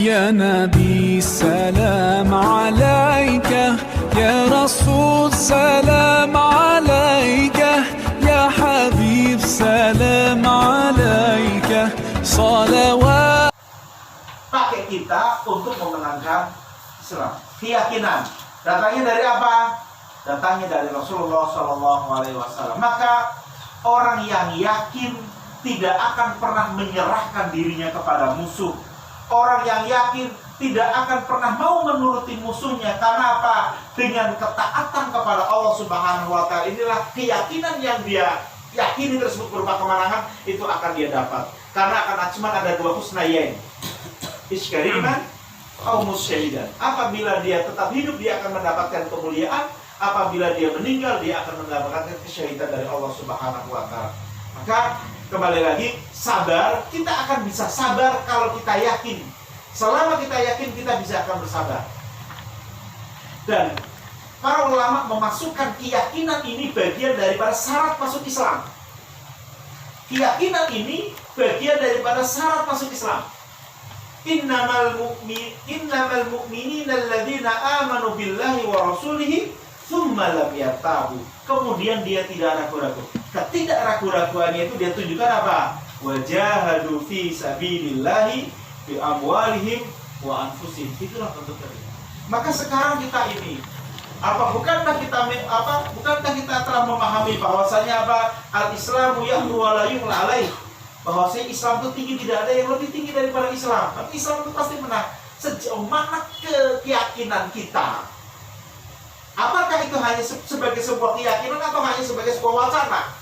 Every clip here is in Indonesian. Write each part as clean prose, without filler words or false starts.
يا نبي سلام عليك يا رسول سلام عليك يا حبيب سلام عليك صلوات. Pakai kita untuk memenangkan Islam. Keyakinan datangnya dari apa? Datangnya dari Rasulullah SAW. Maka orang yang yakin tidak akan pernah menyerahkan dirinya kepada musuh. Orang yang yakin tidak akan pernah mau menuruti musuhnya. Karena apa? Dengan ketaatan kepada Allah Subhanahu wa Ta'ala, inilah keyakinan yang dia yakini tersebut berupa kemenangan, itu akan dia dapat. Karena akan cuma ada dua husnayain, iskariman atau musyahidan. Apabila dia tetap hidup, dia akan mendapatkan kemuliaan. Apabila dia meninggal, dia akan mendapatkan kesyahidan dari Allah Subhanahu wa Ta'ala. Maka kembali lagi, sabar, kita akan bisa sabar kalau kita yakin. Selama kita yakin, kita bisa akan bersabar. Dan para ulama memasukkan keyakinan ini bagian daripada syarat masuk Islam. Keyakinan ini bagian daripada syarat masuk Islam. Innamal mu'minina alladzina amanu billahi wa rasulihi tsumma lam yartabu. Kemudian dia tidak ragu-ragu. Ketidak ragu-raguannya itu dia tunjukkan apa? Wajahadu fi sabilillahi bi amwalihim wa anfusihim. Itulah bentuknya. Maka sekarang kita ini bukankah kita telah memahami bahwasanya apa? Al-Islamu ya'lu wa la yu'la alaih. Bahwasanya Islam itu tinggi, tidak ada yang lebih tinggi daripada Islam. Tapi Islam itu pasti menang. Sejauh mana keyakinan kita? Apakah itu hanya sebagai sebuah keyakinan atau hanya sebagai sebuah wacana?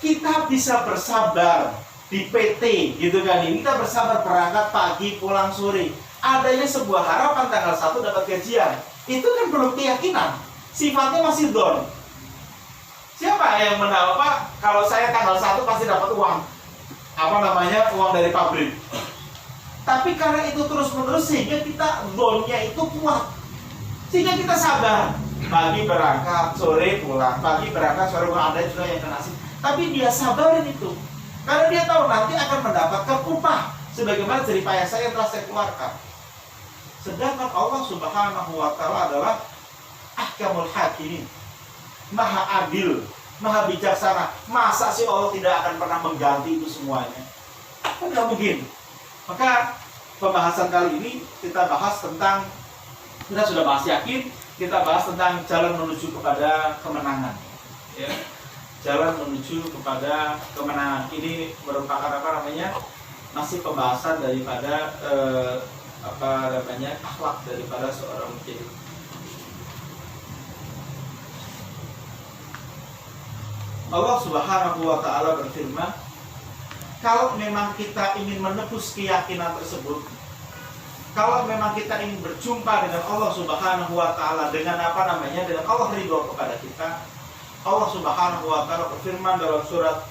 Kita bisa bersabar di PT gitu kan, ini kita bersabar berangkat pagi pulang sore. Adanya sebuah harapan tanggal 1 dapat gajian. Itu kan belum keyakinan. Sifatnya masih don. Siapa yang menahu Pak? Kalau saya tanggal 1 pasti dapat uang. Uang dari pabrik. Tapi karena itu terus-menerus sehingga kita donnya itu kuat. Sehingga kita sabar. Pagi berangkat, sore pulang. Pagi berangkat, sore pulang. Ada juga yang kena sih. Tapi dia sabarin itu. Karena dia tahu nanti akan mendapatkan upah. Sebagaimana jerih payah saya yang telah saya keluarkan. Sedangkan Allah Subhanahu wa Ta'ala adalah ahkamul hakimin. Maha adil, maha bijaksana. Masa sih Allah tidak akan pernah mengganti itu semuanya? Kan tidak mungkin. Maka pembahasan kali ini kita bahas tentang, kita sudah bahas yakin, kita bahas tentang jalan menuju kepada kemenangan. Ya. Jalan menuju kepada kemenangan. Ini merupakan masih pembahasan daripada akhlak daripada seorang mujahid. Allah Subhanahu wa Ta'ala berfirman, kalau memang kita ingin menebus keyakinan tersebut, kalau memang kita ingin berjumpa dengan Allah Subhanahu wa Ta'ala dengan dengan Allah ridho kepada kita, Allah Subhanahu wa Ta'ala berfirman dalam surat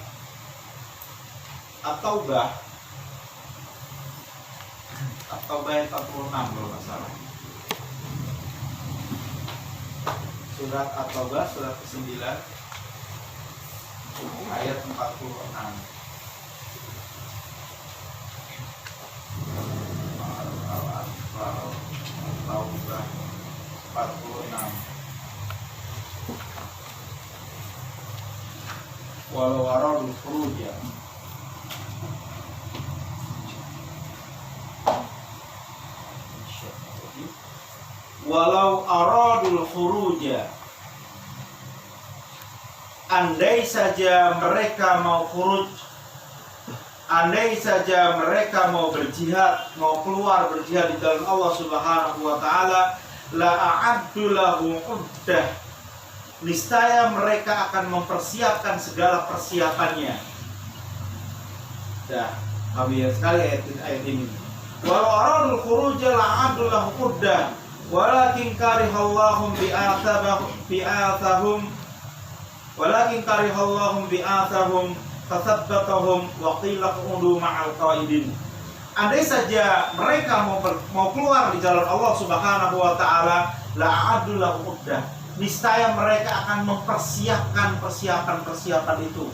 At-Taubah ayat 46 kalau nggak salah. Surat At-Taubah surat ke-9 ayat 46. Taubah 46. Walau aradul khuruja andai saja mereka mau khuruj, andai saja mereka mau berjihad, mau keluar berjihad di dalam Allah Subhanahu wa Ta'ala, la a'addu lahu uddah, niscaya mereka akan mempersiapkan segala persiapannya. Dah, habis sekali ayat ini. Walau aradul khuruja la'addu lahu uddah, walakin karihallahum bi'athahum fasabbatahum wa qila qudu ma'al qaidin. Andai saja mereka mau keluar di jalan Allah Subhanahu wa Ta'ala, la'addu lahu uddah, niscaya mereka akan mempersiapkan persiapan itu.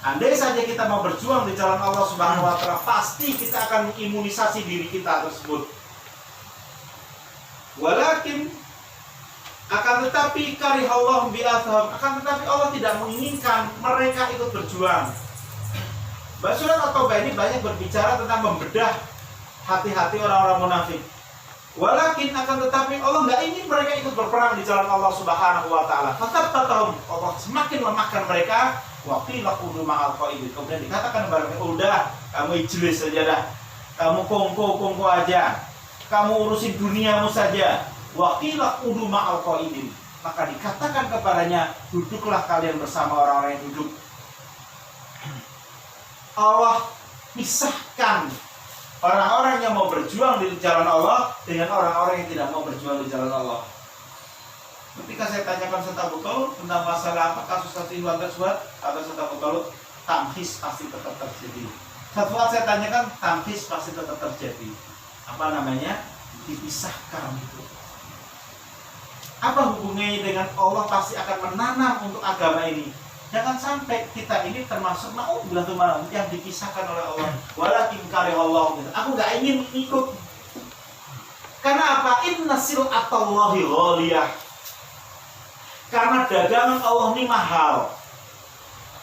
Andai saja kita mau berjuang di jalan Allah Subhanahu wa Ta'ala, pasti kita akan mengimunisasi diri kita tersebut. Walakin akan tetapi karihallahu bi'athahum, akan tetapi Allah tidak menginginkan mereka ikut berjuang. Surat At-Taubah ini banyak berbicara tentang membedah hati-hati orang-orang munafik. Walakin akan tetapi Allah nggak ingin mereka ikut berperang di jalan Allah Subhanahu wa Ta'ala. Fatabbatahum, Allah semakin lemahkan mereka. Waqila qudu ma'al qaidin. Kemudian dikatakan kepada mereka, udah, kamu ijlis saja dah. Kamu kongko aja. Kamu urusin duniamu saja. Waqila qudu ma'al qaidin. Maka dikatakan kepadanya, duduklah kalian bersama orang-orang yang duduk. Allah pisahkan orang-orang yang mau berjuang di jalan Allah dengan orang-orang yang tidak mau berjuang di jalan Allah. Ketika saya tanyakan Ustaz Abu Talut tentang masalah apa kasus-kasus Ikhwan tersebut, atau Ustaz Abu Talut, tamhis pasti tetap terjadi. Satu saat saya tanyakan, tamhis pasti tetap terjadi. Apa namanya? Dipisahkan itu. Apa hubungannya dengan Allah pasti akan menanam untuk agama ini? Jangan sampai kita ini termasuk yang dipisahkan oleh Allah. Walakin karihallahu gitu. Aku nggak ingin ikut. Karena apa? Inna sil'atallahi ghaliyah. Karena dagangan Allah ini mahal.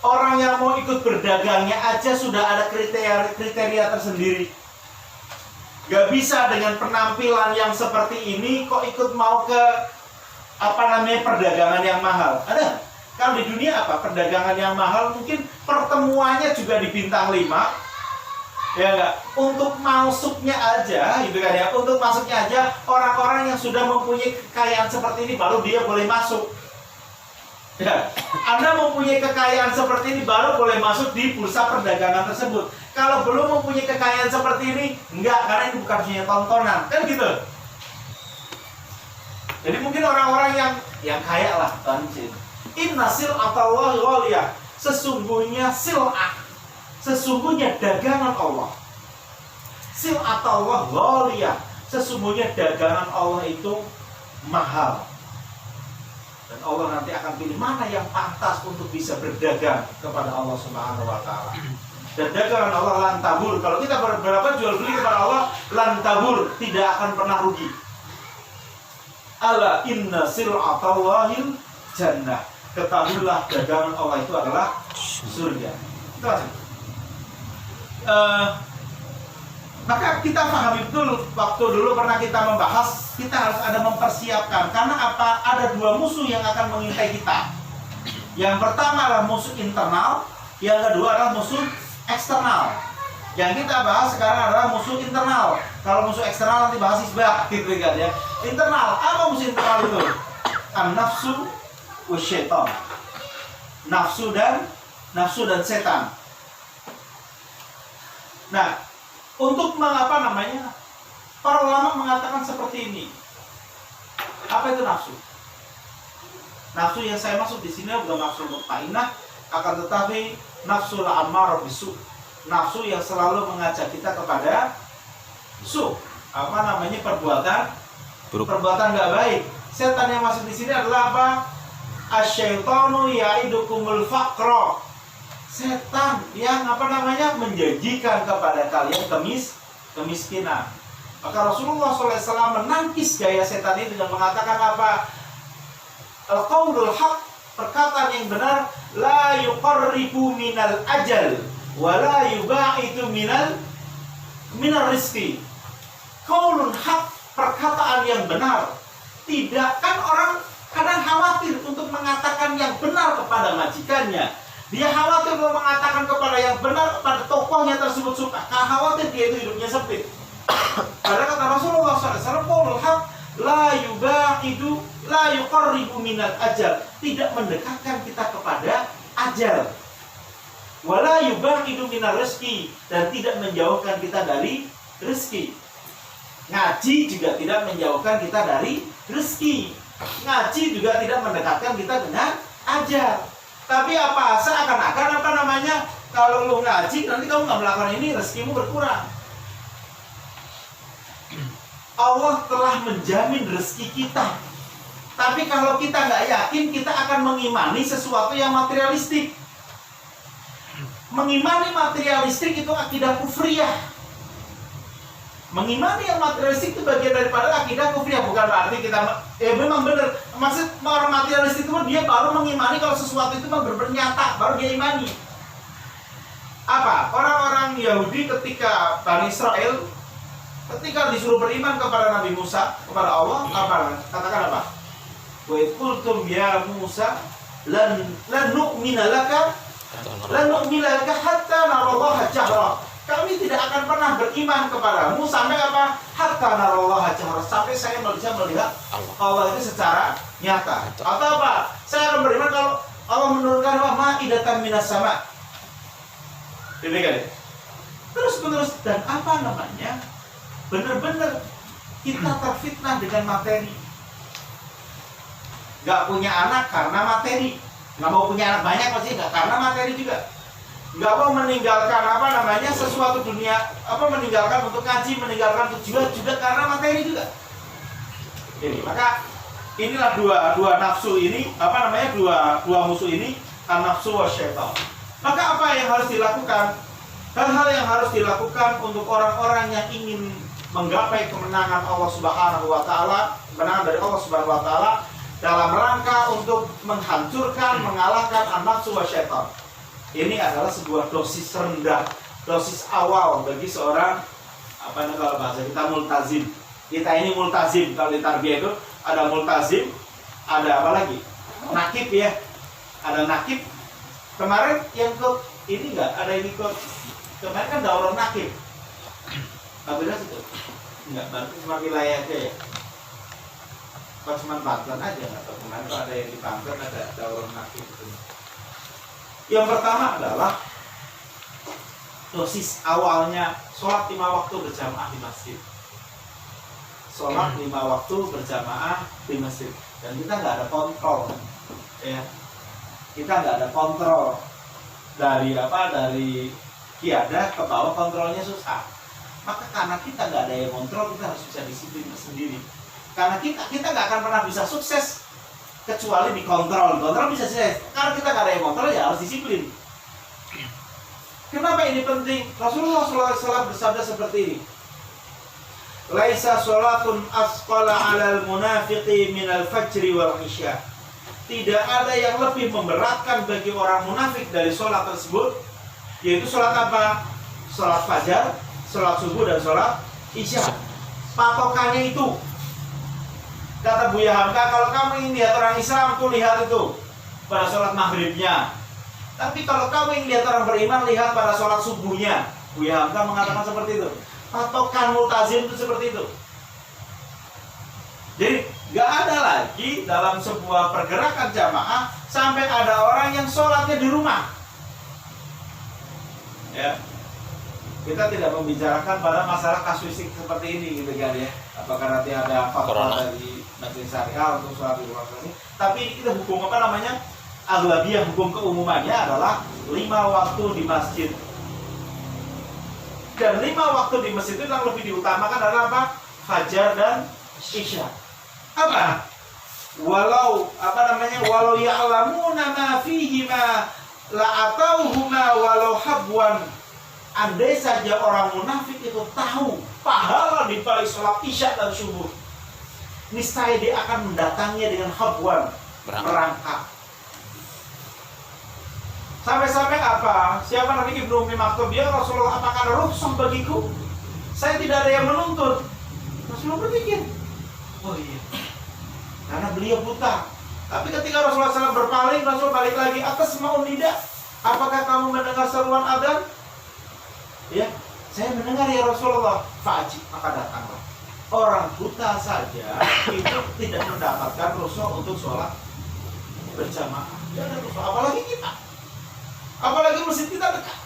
Orang yang mau ikut berdagangnya aja sudah ada kriteria tersendiri. Gak bisa dengan penampilan yang seperti ini kok ikut mau ke perdagangan yang mahal. Ada? Kalau di dunia apa? Perdagangan yang mahal mungkin pertemuannya juga di bintang 5. Ya enggak? Untuk masuknya aja gitu kan ya. Untuk masuknya aja orang-orang yang sudah mempunyai kekayaan seperti ini baru dia boleh masuk. Ya, Anda mempunyai kekayaan seperti ini baru boleh masuk di bursa perdagangan tersebut. Kalau belum mempunyai kekayaan seperti ini, enggak, karena ini bukan punya tontonan, kan gitu. Jadi mungkin orang-orang yang kaya lah, tanjin. Inna sil'atallahi ghaliyah. Sesungguhnya sil'ah, sesungguhnya dagangan Allah. Sil'atallahi ghaliyah. Sesungguhnya dagangan Allah itu mahal. Dan Allah nanti akan pilih mana yang pantas untuk bisa berdagang kepada Allah Subhanahu wa Ta'ala. Dan dagangan Allah lantabur. Kalau kita berapa jual beli kepada Allah, lantabur, tidak akan pernah rugi. Ala inna sil'atallahil jannah. Ketahuilah dagangan Allah itu adalah surga. Itu aja. Maka kita pahami betul, waktu dulu pernah kita membahas, kita harus ada mempersiapkan. Karena apa? Ada dua musuh yang akan mengintai kita. Yang pertama adalah musuh internal, yang kedua adalah musuh eksternal. Yang kita bahas sekarang adalah musuh internal. Kalau musuh eksternal nanti bahas isbah, gitu kan ya. Internal, apa musuh internal itu? An-nafsu wasyaitan. Nafsu dan setan. Nah, untuk para ulama mengatakan seperti ini. Apa itu nafsu? Nafsu yang saya maksud di sini bukan nafsu mutmainnah, akan tetapi nafsu la'ammarah bisu. Nafsu yang selalu mengajak kita kepada perbuatan nggak baik. Setan yang masuk di sini adalah apa? Asyaitonu ya'idukumul faqra. Setan yang menjanjikan kepada kalian kemiskinan. Maka Rasulullah SAW menangkis gaya setan ini dengan mengatakan apa? Al-qaulul haq, perkataan yang benar, la yuqarribu minal ajal wa la yuba'idu minal rizki. Qaulun haq, perkataan yang benar. Tidak, kan orang kadang khawatir untuk mengatakan yang benar kepada majikannya. Dia khawatir kalau mengatakan kepada yang benar kepada tokohnya tersebut suka. Khawatir dia itu hidupnya sempit. Padahal kata Rasulullah SAW, qaulul haq la yuba'idu la yuqarribu minal ajal, tidak mendekatkan kita kepada ajal. Wala yuba'idu minal rizki, dan tidak menjauhkan kita dari rezeki. Ngaji juga tidak menjauhkan kita dari rezeki. Ngaji juga tidak mendekatkan kita dengan ajal. Tapi apa? Seakan-akan kalau lu ngaji nanti kamu nggak melakukan ini, rezekimu berkurang. Allah telah menjamin rezeki kita. Tapi kalau kita nggak yakin, kita akan mengimani sesuatu yang materialistik. mengimani materialistik itu akidah kufriyah. Mengimani yang materialistik itu bagian daripada akidah kufriyah. Bukan berarti kita memang benar. Maksud orang materialistik itu dia baru mengimani kalau sesuatu itu bernyata, baru dia imani. Apa? Orang-orang Yahudi ketika Bani Israel ketika disuruh beriman kepada Nabi Musa, kepada Allah, apa? Katakan apa? Wa qultum ya Musa lan nu'mina laka hatta narallaha jahra. Kami tidak akan pernah beriman kepadamu sampai apa? Hatta narallaha jahra, sampai saya bisa melihat Allah itu secara nyata. Atau apa? Saya akan beriman kalau Allah menurunkan ma'idatan minas sama. Demikian. Terus dan apa namanya? Benar-benar kita terfitnah dengan materi. Gak punya anak karena materi. Gak mau punya anak banyak pasti gak, karena materi juga. Gak mau meninggalkan apa namanya sesuatu dunia, meninggalkan untuk ngaji, meninggalkan tujuan juga karena materi juga. Ini maka inilah dua nafsu ini, dua musuh ini, an-nafsu wa syaitan. Maka apa yang harus dilakukan? Hal-hal yang harus dilakukan untuk orang-orang yang ingin menggapai kemenangan Allah Subhanahu wa taala, kemenangan dari Allah Subhanahu wa taala dalam rangka untuk menghancurkan, mengalahkan an-nafsu wa syaitan. Ini adalah sebuah dosis rendah, dosis awal bagi seorang kalau bahasa kita multazim. Kita ini multazim, kalau di tarbiyah itu ada multazim, ada apa lagi? Nakib ya. Ada nakib. Kemarin yang ini enggak ada ini kemarin kan daurah nakib. Benar itu? Enggak, berarti cuma wilayah aja ya. Kok cuma Banten aja, atau kemarin tuh ada yang di Banten ada daurah nakib itu. Yang pertama adalah dosis awalnya sholat 5 waktu berjamaah di masjid. Sholat 5 waktu berjamaah di masjid. Dan kita nggak ada kontrol, ya. Kita nggak ada kontrol dari kiadah ke bawah, kontrolnya susah. Maka karena kita nggak ada yang kontrol, kita harus bisa disiplin sendiri. Karena kita nggak akan pernah bisa sukses kecuali dikontrol. Kontrol bisa sukses. Karena kita nggak ada yang kontrol, ya harus disiplin. Kenapa ini penting? Rasulullah SAW bersabda seperti ini. Laisa sholatun asqala 'alal munafiqi minal fajri wal isya. Tidak ada yang lebih memberatkan bagi orang munafik dari sholat tersebut, yaitu sholat apa? Sholat fajar, sholat subuh, dan sholat isya. Patokannya itu. Kata Buya Hamka, kalau kamu ingin lihat orang Islam, tuh lihat itu pada sholat maghribnya. Tapi kalau kamu ingin lihat orang beriman, lihat pada sholat subuhnya. Buya Hamka mengatakan seperti itu. Patokan multazim itu seperti itu. Jadi gak ada lagi dalam sebuah pergerakan jamaah sampai ada orang yang sholatnya di rumah. Ya, kita tidak membicarakan pada masalah kasuistik seperti ini gitu kan ya. Apakah nanti ada fatwa dari Majelis Syariah untuk sholat di rumah ini? Tapi kita hukum aghlabiyah, hukum keumumannya adalah 5 waktu di masjid. Dan 5 waktu di masjid itu yang lebih diutamakan adalah apa? Fajar dan isya. Apa? Walau ya'lamuna ma fihima la'atauhuma walau habwan. Andai saja orang munafik itu tahu pahala di balik sholat isya dan subuh, niscaya dia akan mendatanginya dengan habwan, merangkak. Sampai-sampai apa? Siapa Nabi Ibnu Ummi Maktum? Ya Rasulullah, apakah ada rukhsah bagiku? Saya tidak ada yang menuntut. Rasulullah berpikir, oh iya, karena beliau buta. Tapi ketika Rasulullah SAW berpaling, Rasul balik lagi, atas mau tidak? Apakah kamu mendengar seruan adzan? Ya, saya mendengar ya Rasulullah. Fa'ajib, maka datanglah. Orang buta saja itu tidak mendapatkan rukhsah untuk sholat berjamaah. Ya ada rukhsah, apalagi kita. Apalagi masjid kita dekat.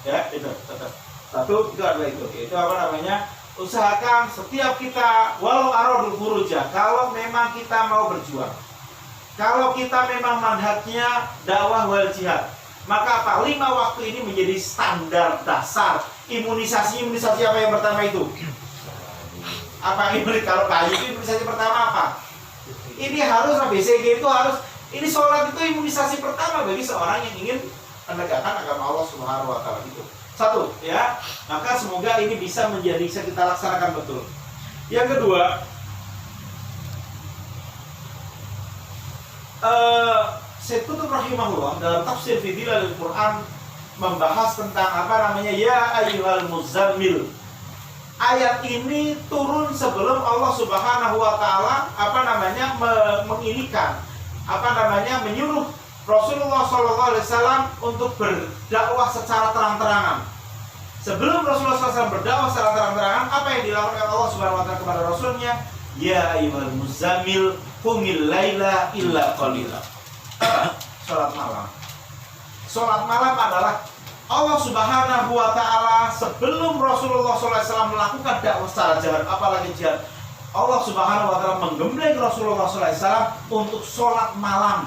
Ya, itu tetap. Satu itu adalah itu. Itu apa namanya? Usahakan setiap kita walau aradul khuruja, kalau memang kita mau berjuang. Kalau kita memang manhajnya dakwah wal jihad, maka apa? 5 waktu ini menjadi standar dasar. Imunisasi apa yang pertama itu? Apa imunisasi? Kalau kayu itu imunisasi pertama apa? Ini harus BCG itu harus. Ini sholat itu imunisasi pertama bagi seorang yang ingin menegakkan agama Allah Subhanahu wa taala itu. Satu, ya. Maka semoga ini bisa kita laksanakan betul. Yang kedua, Syekh Qutb rahimahullah dalam tafsir fi Dhilalil Quran membahas tentang ya ayyuhal muzammil. Ayat ini turun sebelum Allah Subhanahu wa taala menyuruh Rasulullah SAW untuk berdakwah secara terang-terangan. Sebelum Rasulullah SAW berdakwah secara terang-terangan, apa yang dilakukan Allah Subhanahu wa taala kepada Rasulnya? Ya ayyuhal muzammil qumil laila illa qalila. Salat malam. Salat malam adalah Allah Subhanahu wa taala sebelum Rasulullah SAW melakukan dakwah secara jihad, apalagi jihad, Allah Subhanahu wa taala menggembleng Rasulullah SAW untuk salat malam.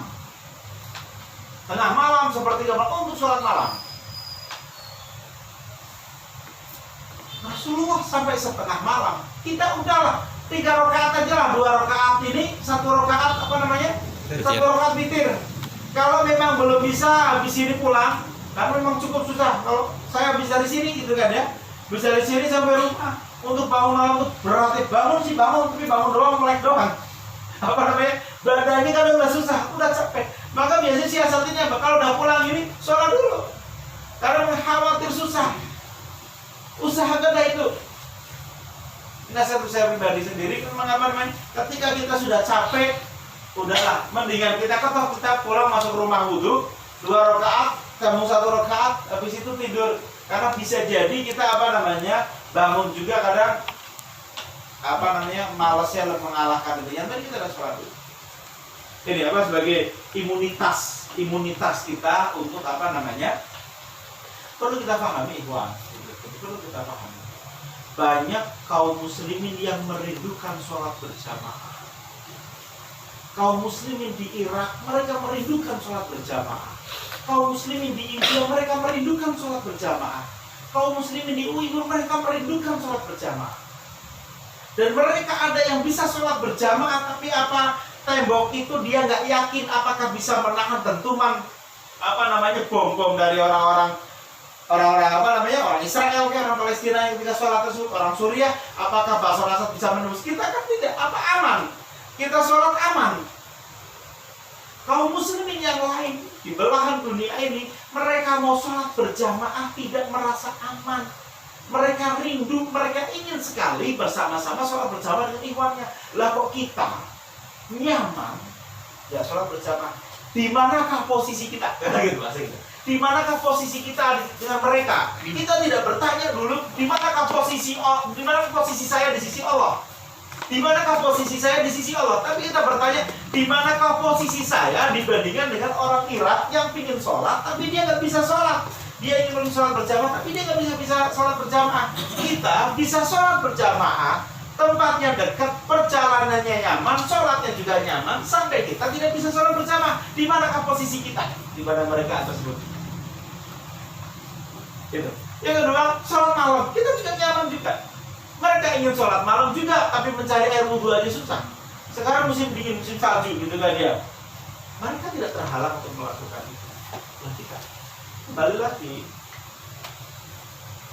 Tengah malam seperti untuk salat malam. Rasulullah sampai setengah malam. Kita udahlah 3 rakaat aja lah, 2 rakaat ini, 1 rakaat satu rakaat witir. Kalau memang belum bisa habis ini pulang, karena memang cukup susah. Kalau saya bisa di sini gitu kan ya, bisa di sini sampai rumah. Untuk bangun malam itu berarti bangun sih bangun, tapi bangun doang, melek doang. Badannya kan udah susah, udah capek. Maka biasanya siasatnya kalau udah pulang ini sholat dulu, karena khawatir susah. Usahakan itu. Nasihat saya pribadi sendiri, ketika kita sudah capek, udahlah, mendingan kita pulang masuk rumah wudhu, 2 rakaat, kamu 1 rakaat, habis itu tidur. Karena bisa jadi kita bangun juga kadang malasnya mengalahkan itu. Yang tadi kita udah sholat dulu. Ini sebagai imunitas kita untuk perlu kita pahami, Ikhwan. Perlu kita pahami. Banyak kaum muslimin yang merindukan sholat berjamaah. Kaum muslimin di Irak, mereka merindukan sholat berjamaah. Kaum muslimin di India, mereka merindukan sholat berjamaah. Kaum muslimin di Uighur, mereka merindukan sholat berjamaah. Dan mereka ada yang bisa sholat berjamaah, tapi tembok itu dia nggak yakin apakah bisa menahan dentuman bom dari orang Israel, orang Palestina yang ketika sholat tersebut, orang Suriah, apakah Bashar al-Assad bisa menembus kita? Kan tidak, aman. Kita sholat aman. Kaum muslimin yang lain di belahan dunia ini, mereka mau sholat berjamaah tidak merasa aman. Mereka rindu, mereka ingin sekali bersama-sama sholat berjamaah dengan ikhwannya. Lah kok kita nyaman ya sholat berjamaah? Di manakah posisi kita? Di manakah posisi kita dengan mereka? Kita tidak bertanya dulu di manakah posisi saya di sisi Allah. Di manakah posisi saya di sisi Allah? Tapi kita bertanya, di manakah posisi saya dibandingkan dengan orang Irak yang ingin sholat, tapi dia nggak bisa sholat. Dia ingin sholat berjamaah, tapi dia nggak bisa sholat berjamaah. Kita bisa sholat berjamaah, tempatnya dekat, perjalanannya nyaman, sholatnya juga nyaman, sampai kita tidak bisa sholat berjamaah. Di manakah posisi kita? Di mana mereka tersebut? Gitu. Yang kedua, sholat malam. Kita juga nyaman juga. Mereka ingin sholat malam juga, tapi mencari air wudhu aja susah. Sekarang musim dingin, musim salju gitu kan ya. Mereka tidak terhalang untuk melakukan itu. Kita kembali lagi,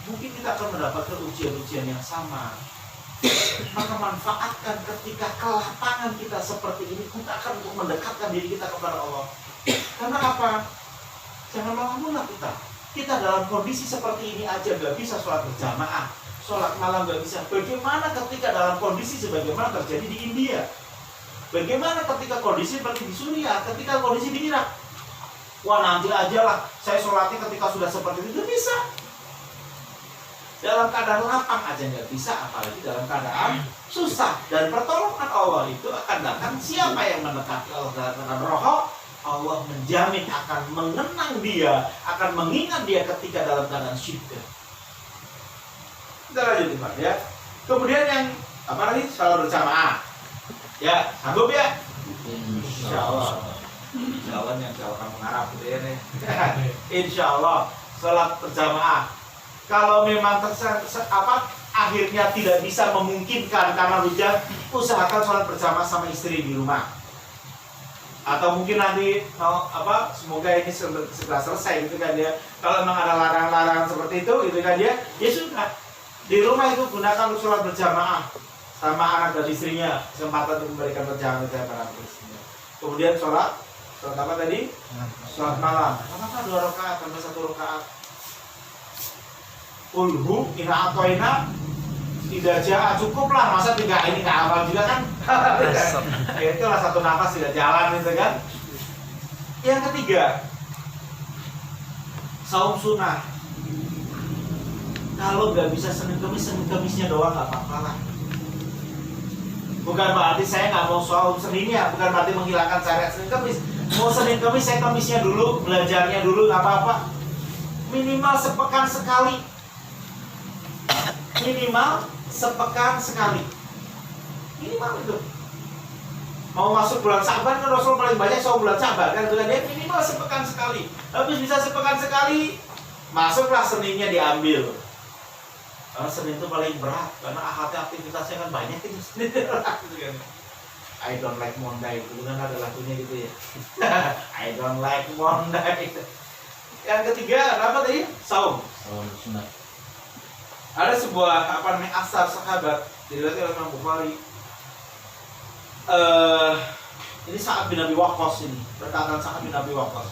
mungkin kita akan mendapatkan ujian-ujian yang sama. Maka manfaatkan ketika kelapangan kita seperti ini, kita akan untuk mendekatkan diri kita kepada Allah. Karena apa? Jangan malah kita dalam kondisi seperti ini aja nggak bisa sholat berjamaah, sholat malam nggak bisa. Bagaimana ketika dalam kondisi sebagaimana terjadi di India? Bagaimana ketika kondisi seperti di Suriah, ketika kondisi di Irak? Wah, nanti aja lah, saya sholatnya ketika sudah seperti itu bisa. Dalam keadaan lapang aja nggak bisa, apalagi dalam keadaan susah. Dan pertolongan Allah itu akan datang siapa yang mendekati Allah dengan roh. Allah menjamin akan mengenang dia, akan mengingat dia ketika dalam keadaan syiddah. Kita lanjut Pak ya. Kemudian yang sholat berjamaah. Ya, sanggup ya? Insyaallah. Jalan yang jauh kampung Arab gitu ya nih. Insyaallah sholat berjamaah. Kalau memang akhirnya tidak bisa memungkinkan karena hujan, usahakan sholat berjamaah sama istri di rumah. Atau mungkin nanti mau apa, semoga ini segera selesai gitu kan ya. Kalau memang ada larangan-larangan seperti itu gitu kan ya, ya sudah. Di rumah itu gunakan untuk sholat berjamaah sama anak dan istrinya, kesempatan untuk memberikan berjamaah dengan anak istrinya. Kemudian sholat apa tadi? Sholat malam. Apakah 2 rakaat sampai 1 rakaat? Ulhu ina atoina tidak jauh cukuplah, masa 3 ini nggak hafal juga kan? Ya itulah 1 nafas tidak jalan gitu kan. Yang ketiga, saum sunnah. Kalau nggak bisa Senin Kemisnya doang nggak apa-apa lah. Bukan berarti saya nggak mau saum Seninnya, bukan berarti menghilangkan syariat Senin Kemis. Mau Senin Kemis saya Kemisnya dulu, belajarnya dulu nggak apa-apa. Minimal sepekan sekali. Minimal sepekan sekali. Minimal itu. Mau masuk bulan Syaban kan Rasul paling banyak saum bulan Syaban kan, dia minimal sepekan sekali. Habis bisa sepekan sekali, masuklah Seninnya diambil. Karena Senin itu paling berat, karena ahadnya aktivitasnya kan banyak itu Senin berat gitu kan. I don't like Monday, itu kan ada lagunya gitu ya. I don't like Monday. Yang ketiga apa tadi? Saum. Saum sunat. Ada sebuah apa namanya asar sahabat diriwayatkan oleh Imam Bukhari. Ini Sa'ad bin Abi Waqqas ini, perkataan Sa'ad bin Abi Waqqas.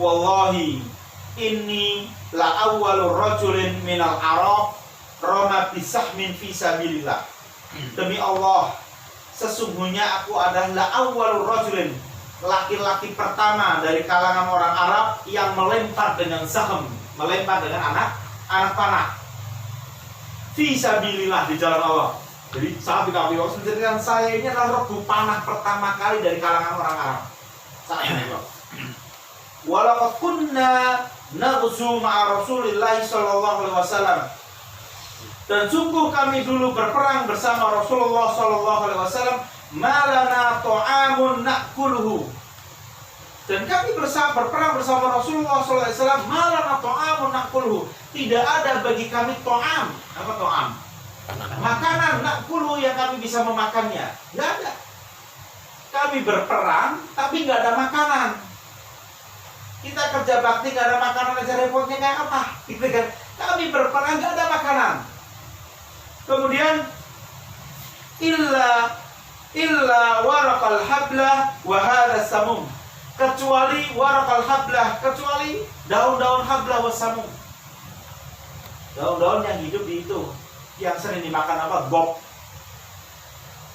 Wallahi inni la awwalur rajulin minal Arab rama bisahmin fi sabilillah. Demi Allah, sesungguhnya aku adalah awwalur rajulin, laki-laki pertama dari kalangan orang Arab yang melempar dengan sahm, melempar dengan anak panah. Fi sabilillah, di jalan Allah. Jadi Sa'ad bin Abi Waqqas menceritakan, saya ini adalah regu panah pertama kali dari kalangan orang Arab. Sa'ad bin Abi Waqqas. Walaqad kunna naghzu ma'a Rasulillah sallallahu alaihi wasallam. Dan sungguh kami dulu berperang bersama Rasulullah sallallahu alaihi wasallam, malana ta'amun na'kuluhu. Dan kami berperang bersama Rasulullah sallallahu alaihi wasallam, malana ta'amun na'kuluhu. Tidak ada bagi kami ta'am. Apa ta'am? Makanan na'kuluhu yang kami bisa memakannya. Tidak ada. Kami berperang tapi nggak ada makanan. Kita kerja bakti nggak ada makanan aja repotnya kayak apa? Gitu kan? Kami berperang nggak ada makanan. Kemudian illa waraqal hablah wa hadha samum. Kecuali waraqal hablah, kecuali daun-daun hablah wa samum. Daun-daun yang hidup di itu, yang sering dimakan apa? Gok.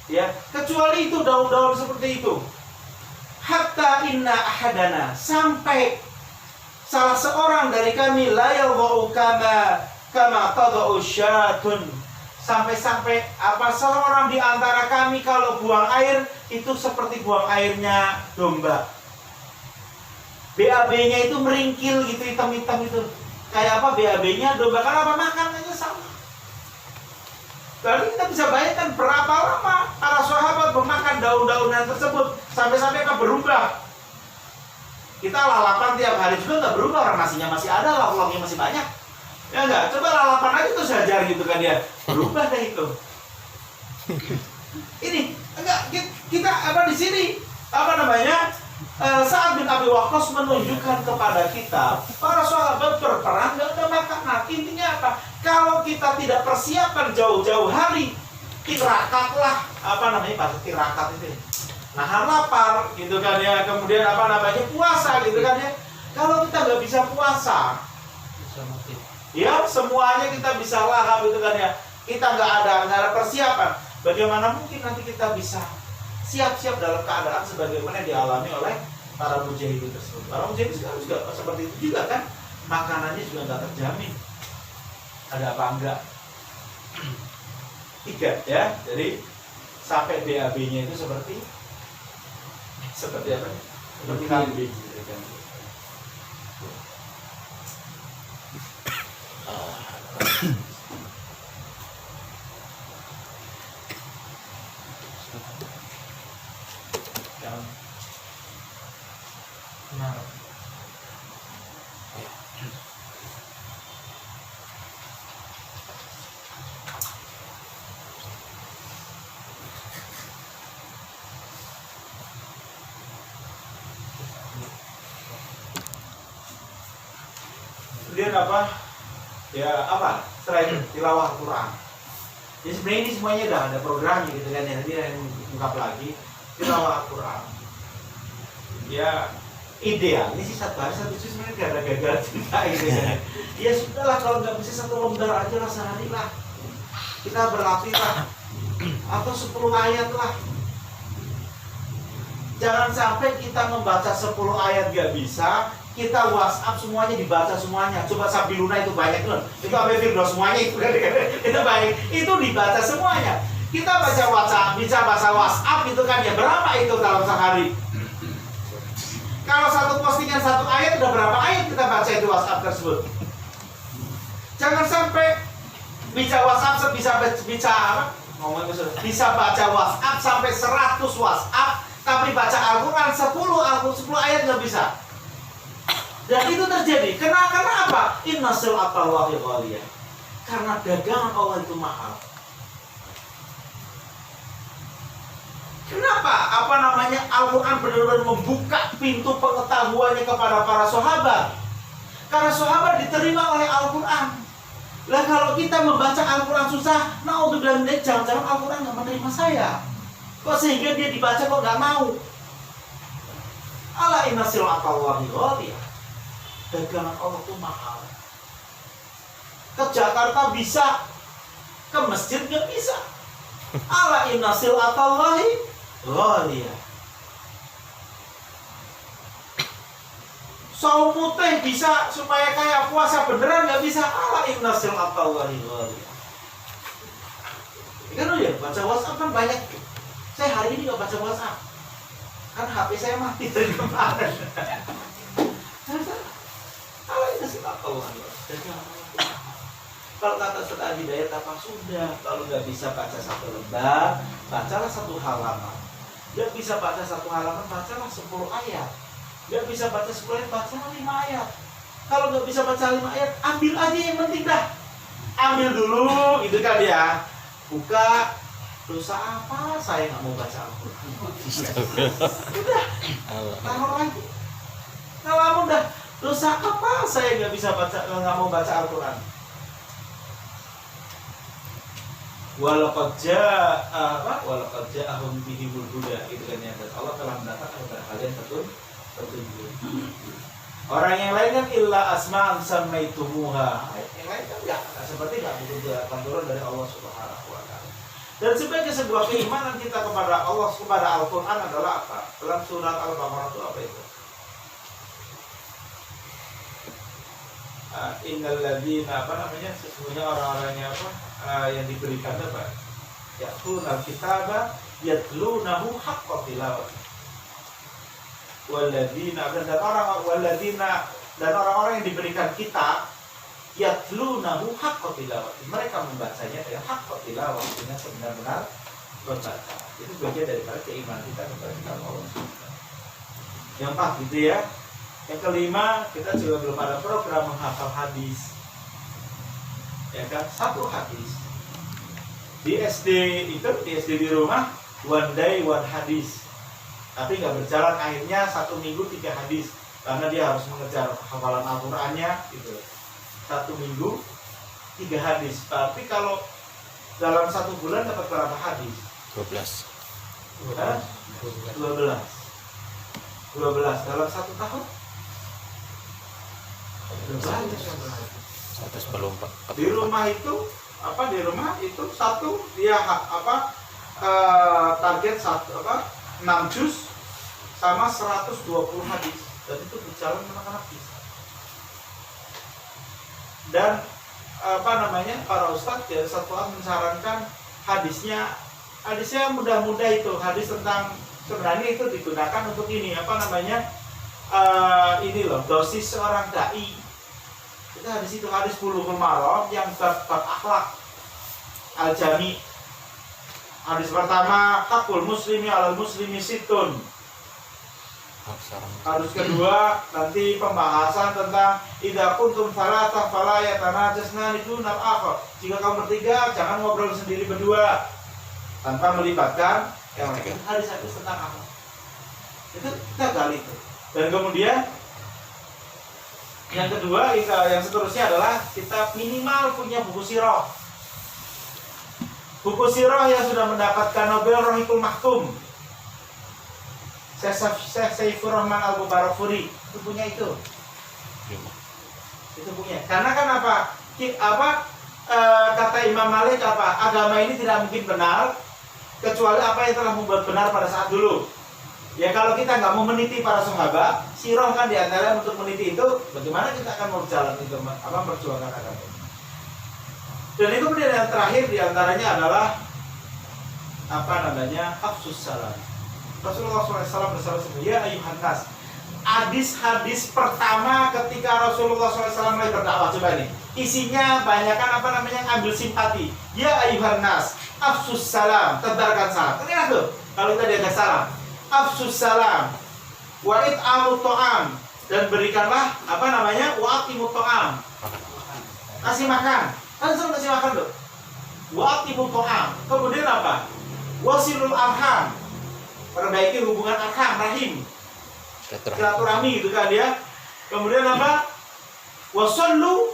Ya, kecuali itu daun-daun seperti itu. Hatta inna ahadana, sampai salah seorang dari kami la yadha'u kama tada'u syatun. Sampai-sampai apa, seorang di antara kami kalau buang air itu seperti buang airnya domba. BAB-nya itu meringkil gitu, hitam-hitam itu. Kayak apa BAB-nya domba? Karena apa? Makanannya sama. Berarti kita bisa bayangkan berapa lama para sahabat memakan daun-daunan tersebut sampai-sampai akan berubah. Kita lalapan tiap hari juga nggak berubah, orang nasinya masih ada, lauk-lauknya masih banyak. Ya enggak, coba lalapan aja tuh sajar gitu kan ya. Berubah deh itu. Ini enggak, kita apa di sini apa namanya? Sa'ad bin Abi Waqqas menunjukkan kepada kita para sahabat berperang nggak ada makanan. Intinya apa? Kalau kita tidak persiapan jauh-jauh hari, tirakatlah apa namanya, pas tirakat itu, nahan lapar gitu kan ya. Kemudian apa namanya, puasa gitu kan ya. Kalau kita nggak bisa puasa, ya semuanya kita bisa lahap gitu kan ya. Kita nggak ada persiapan. Bagaimana mungkin nanti kita bisa siap-siap dalam keadaan sebagaimana yang dialami oleh para mujahidin tersebut. Para mujahidin sekarang juga seperti itu juga kan, makanannya juga nggak terjamin ada apa enggak. 3 ya, jadi sampai BAB-nya itu seperti apa? Seperti kambing gitu kan. kemudian apa? Ya apa? Setelah itu tilawah Al-Quran. Jadi sebenarnya ini semuanya udah ada programnya gitu kan, ya. Nanti yang ungkap lagi tilawah Al-Quran. Ya idealnya sih satu hari satu juz, sebenarnya gak ada gagal tidak gitu kan. Ya sudahlah, kalau nggak bisa satu lembar aja lah sehari lah. Kita berlatih lah. Atau 10 ayat lah. Jangan sampai kita membaca 10 ayat gak bisa, kita WhatsApp semuanya dibaca semuanya. Coba Sabiluna itu banyak loh. Itu apa Firdaus semuanya itu kan. Itu baik. Itu dibaca semuanya. Kita baca WhatsApp, bisa bahasa WhatsApp itu kan ya berapa itu dalam sehari? Kalau satu postingan 1 ayat udah berapa ayat kita baca itu WhatsApp tersebut? Jangan sampai bisa WhatsApp bisa baca WhatsApp sampai 100 WhatsApp, tapi baca Al-Quran 10 ayat nggak bisa. Dan itu terjadi. Kenapa? Inna sil'atallahi ghaliyah. Karena dagangan Allah itu mahal. Kenapa? Al-Quran benar-benar membuka pintu pengetahuannya kepada para sahabat. Karena sahabat diterima oleh Al-Quran. Lah kalau kita membaca Al-Quran susah, naudzubillah, jangan-jangan Al-Quran nggak menerima saya. Kok sehingga dia dibaca kok nggak mau? Ala inna sil'atallahi ghaliyah. Dagangan Allah itu mahal. Ke Jakarta bisa, ke masjid nggak bisa. Ala inna sil'atallahi ghaliyah. Saum teh bisa supaya kayak puasa beneran nggak bisa. Ala inna sil'atallahi ghaliyah. Kan ya baca WhatsApp kan banyak. Saya hari ini nggak baca WhatsApp, kan HP saya mati dari kemarin. Ala inna sil'atallahi ghaliyah. Kalau kata Ustaz Hidayat apa sudah, kalau nggak bisa baca 1 lembar, bacalah 1 halaman. Nggak bisa baca 1 halaman, bacalah 10 ayat. Nggak bisa baca 10 ayat, bacalah 5 ayat. Kalau nggak bisa baca 5 ayat, ambil aja yang penting dah. Ambil dulu, gitu kan ya. Buka, dosa apa? Saya nggak mau baca Al-Quran. Udah, taruh lagi. Kalau udah, dosa apa? Saya nggak mau baca Al-Quran. Walaqad ja'ahum bihimul huda, gitu kan ya. Dan Allah telah mendatangkan kepada kalian petunjuk. Orang yang lain kan illa asma'an sammaitumuha. Yang lain kan enggak seperti enggak turun dari Allah Subhanahu wa taala. Dan sebagai sebuah keimanan kita kepada Allah, kepada Al-Qur'an adalah apa? Dalam surat Al-Baqarah itu apa itu? Innal ladzina sesungguhnya orang-orangnya yang diberikan apa? Ya'tuna al-kitaba yatlunahu haqqa tilawati. Dan orang-orang yang diberikan kitab yatlunahu haqqa tilawati. Mereka membacanya dengan haqqa tilawati, dengan sebenar-benar membaca. Itu bagian daripada keimanan kita kepada Allah. Yang 4 gitu ya. Yang kelima, kita juga belum ada program menghafal hadis. Ya kan, 1 hadis. Di SD di rumah, one day one hadis. Tapi nggak berjalan, akhirnya 1 minggu 3 hadis. Karena dia harus mengejar hafalan Al-Qur'annya gitu. 1 minggu 3 hadis. Tapi kalau dalam 1 bulan dapat berapa hadis? 12. 12 dalam 1 tahun. 114. Di rumah itu satu dia target 6 juz sama 120 hadis. Dan itu berjalan anak-anak bisa. Dan para ustadz ya satuan mensarankan hadisnya mudah-mudah itu hadis tentang, sebenarnya itu digunakan untuk ini ini loh, dosis seorang dai. Kita hadis itu hadis Bulughul Maram yang bab akhlak al-jami. Hadis pertama, hakul muslimi alal muslimi situn. Hadis kedua nanti pembahasan tentang idza kuntum salatan fala yatanajasna dunal akhar. Jika kamu bertiga jangan ngobrol sendiri berdua tanpa melibatkan yang lain. Hadis-hadis tentang akhlak. Itu kita gali itu. Dan kemudian Yang kedua, yang seterusnya adalah kita minimal punya buku sirah. Buku sirah yang sudah mendapatkan Nobel Rohikul Maktum. Syekh Saifur Rahman Al-Mubarakfuri itu punya itu. Itu punya. Karena kan kata Imam Malik agama ini tidak mungkin benar kecuali apa yang telah membuat benar pada saat dulu. Ya kalau kita nggak mau meniti para sahabat, sirah kan diantara untuk meniti itu, bagaimana kita akan mau berjalan itu, perjuangan agama. Dan itu kemudian yang terakhir diantaranya adalah hafsus salam. Rasulullah SAW bersabda, ya ayuhan nas. Hadis-hadis pertama ketika Rasulullah SAW mulai berdakwah, coba nih, isinya banyakan ambil simpati. Ya ayuhan nas, hafsus salam, tebarkan salam. Kan tuh, kalau kita diajak salam. Afsus salam wa it'amut ta'am, dan berikanlah wa atimut ta'am, kasih makan, langsung kasih makan loh, wa atimut ta'am. Kemudian wasilul arham, perbaiki hubungan arham, rahim, silaturahmi gitu kan ya. Kemudian wasallu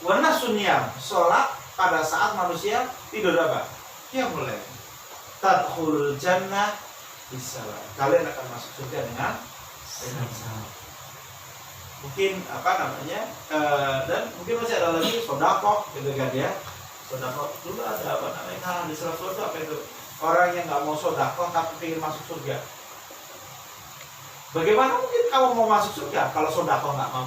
wa nasuniyam, sholat pada saat manusia tidur ya mulai tadkhulul jannah bisalam, kalian akan masuk surga dengan salam. Mungkin dan mungkin masih ada lagi sodakoh gitu kan ya. Sodakoh dulu ada di surga apa itu, orang yang nggak mau sodakoh tapi ingin masuk surga. Bagaimana mungkin kamu mau masuk surga kalau sodakoh nggak mau?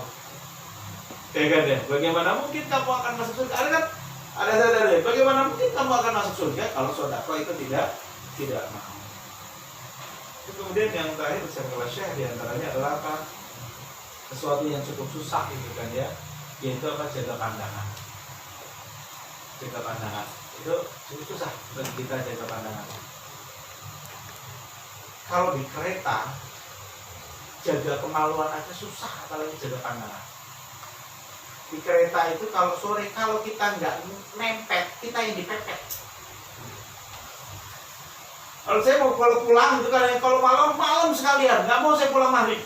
Ya kan ya, bagaimana mungkin kamu akan masuk surga? Ada bagaimana mungkin kamu akan masuk surga kalau sodakoh itu tidak mau? Kemudian yang terakhir bersama Syekh diantaranya adalah sesuatu yang cukup susah gitu kan ya, yaitu jaga pandangan. Jaga pandangan itu cukup susah bagi kita jaga pandangan. Kalau di kereta jaga kemaluan aja susah, apalagi jaga pandangan. Di kereta itu kalau sore kalau kita nggak mepet, kita yang dipepet. Kalau saya mau pulang gitu kan, kalau malam sekalian, nggak mau saya pulang maghrib.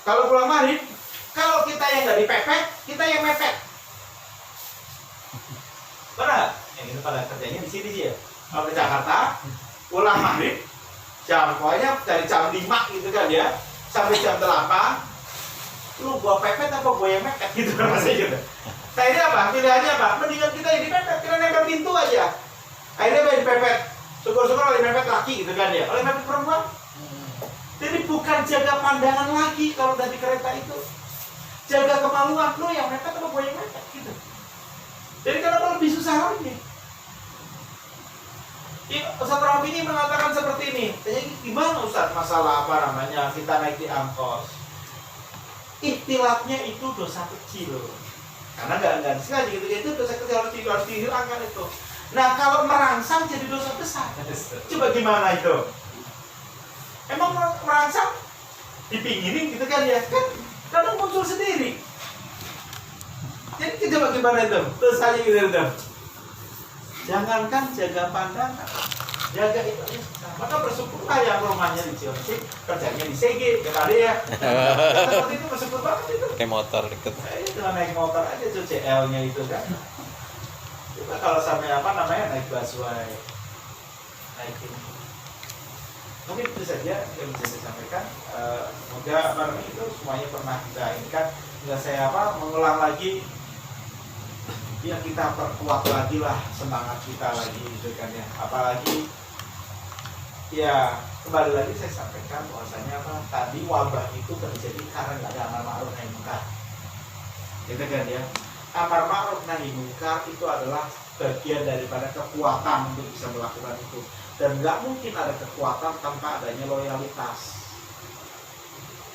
Kalau pulang maghrib, kalau kita yang nggak dipepet, kita yang mepet. Benar? Yang itu pada kerjanya di sini sih ya. Kalau ke Jakarta, pulang maghrib, pokoknya dari jam 5 gitu kan ya, sampai jam 8, lu gua pepet apa gua yang mepet gitu kan masih gitu. Nah ini pilihannya mendingan kita yang dipepet, kita nempel pintu aja. Akhirnya yang dipepet. Syukur-syukur oleh mepet laki gitu kan ya, oleh mepet perempuan. Jadi bukan jaga pandangan lagi kalau dari kereta itu, jaga kemaluan, lo yang mepet atau gue yang mepet gitu. Jadi kenapa lebih susah lagi? Ustaz Rafi ini mengatakan seperti ini. Tanya gimana Ustaz masalah kita naik di angkos? Ikhtilatnya itu dosa kecil, karena nggak disengaja gitu, itu dosa kecil harus dihilangkan itu. Nah kalau merangsang jadi dosa besar. Coba gimana itu? Emang merangsang dipinggirin gitu kan ya? Kan kadang muncul sendiri. Jadi coba gimana itu? Dosanya gitu. Jangankan jaga pandangan, jaga itu aja. Maka bersyukurlah yang rumahnya di Cilengsi, kerjanya di SG, kali ya. Seperti itu bersyukur banget itu. Kayak motor deket. Itu naik motor aja tuh CL-nya itu kan. Coba kalau sampai naik busway, naik ini. Mungkin itu saja yang bisa saya sampaikan. Semoga itu semuanya pernah kita inginkan. Nggak saya mengulang lagi. Ya kita perkuat lagi lah semangat kita lagi gitu kan ya. Apalagi ya kembali lagi saya sampaikan bahwasanya tadi wabah itu terjadi karena nggak ada amar ma'ruf nahi munkar. Gitu kan ya. Amar ma'ruf nahi munkar itu adalah bagian daripada kekuatan untuk bisa melakukan itu, dan nggak mungkin ada kekuatan tanpa adanya loyalitas.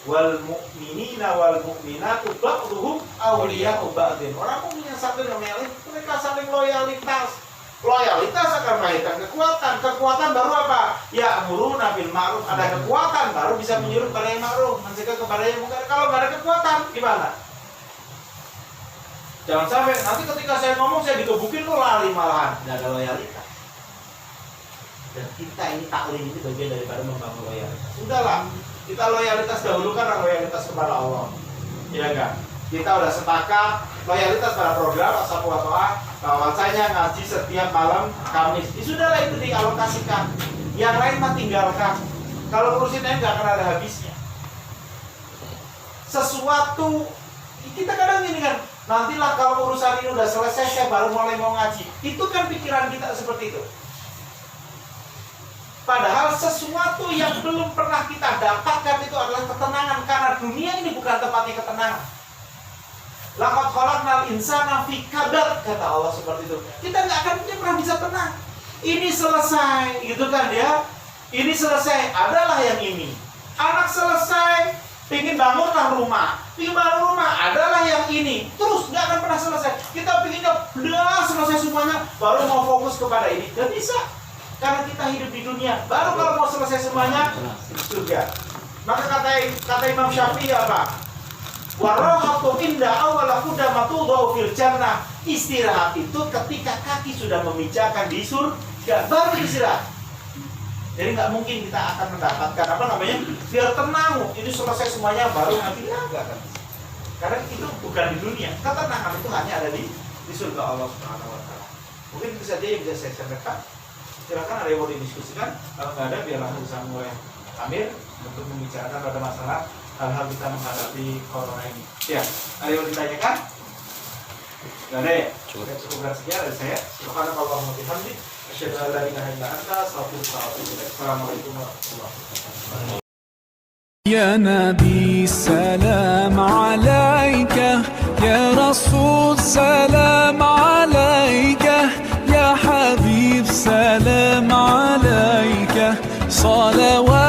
Wal mu'minina wal mu'minatu ba'duhum awliya'u ba'din. Orang mukmin yang satu dengan yang lain, mereka saling loyalitas. Loyalitas akan melahirkan kekuatan. Kekuatan baru apa? Ya'muruna bil ma'ruf. Ada kekuatan baru bisa menyuruh kepada yang ma'ruf, mencegah kepada yang munkar. Kalau nggak ada kekuatan, gimana? Jangan sampai nanti ketika saya ngomong saya dikebukin lo lari malahan. Nggak ada loyalitas. Dan kita ini taklim ini bagian daripada membangun loyalitas. Sudahlah, kita loyalitas dahulu kan loyalitas kepada Allah. Ya kan? Kita udah sepakat loyalitas pada program As-Safu wa Ta'ah, bahwasanya ngaji setiap malam Kamis. Ya sudahlah, itu dialokasikan. Yang lain mah tinggalkan. Kalau ngurusinnya nggak akan ada habisnya. Sesuatu kita kadang gini kan, nantilah kalau urusan ini udah selesai saya baru mulai mau ngaji. Itu kan pikiran kita seperti itu. Padahal sesuatu yang belum pernah kita dapatkan itu adalah ketenangan, karena dunia ini bukan tempatnya ketenangan. Laqad khalaqnal insana fi kabad, kata Allah seperti itu. Kita nggak akan pernah bisa tenang. Ini selesai, gitu kan ya? Ini selesai, adalah yang ini. Anak selesai, pingin bangunlah rumah. Pingin bangun rumah, adalah yang ini. Terus nggak akan pernah selesai. Kita pinginnya udah selesai semuanya, baru mau fokus kepada ini. Nggak bisa. Karena kita hidup di dunia. Baru kalau mau selesai semuanya, surga. Maka kata Imam Syafi'i apa? Warahatu inda awala kuda matudau fil jannah. Istirahat itu ketika kaki sudah memijakan di surga, baru istirahat. Jadi nggak mungkin kita akan mendapatkan apa namanya, biar tenang, ini selesai semuanya baru nanti nggak kan? Karena itu bukan di dunia. Ketenangan itu hanya ada di surga Allah Subhanahu Wa Taala. Mungkin itu saja yang bisa saya sampaikan. Silakan ada yang mau didiskusikan. Kalau nggak ada, biarlah bersama oleh Amir untuk membicarakan pada masalah hal-hal kita menghadapi corona ini. Ya, ada yang mau ditanyakan? Nggak ada ya? Cukup sekian dari saya. Subhanallahumma wa bihamdihi, asyhadu an la ilaha illa anta, astaghfiruka wa atubu ilaik. Assalamualaikum warahmatullahi wabarakatuh. يا نبي سلام عليك، يا رسول سلام عليك، يا حبيب سلام عليك، صلوات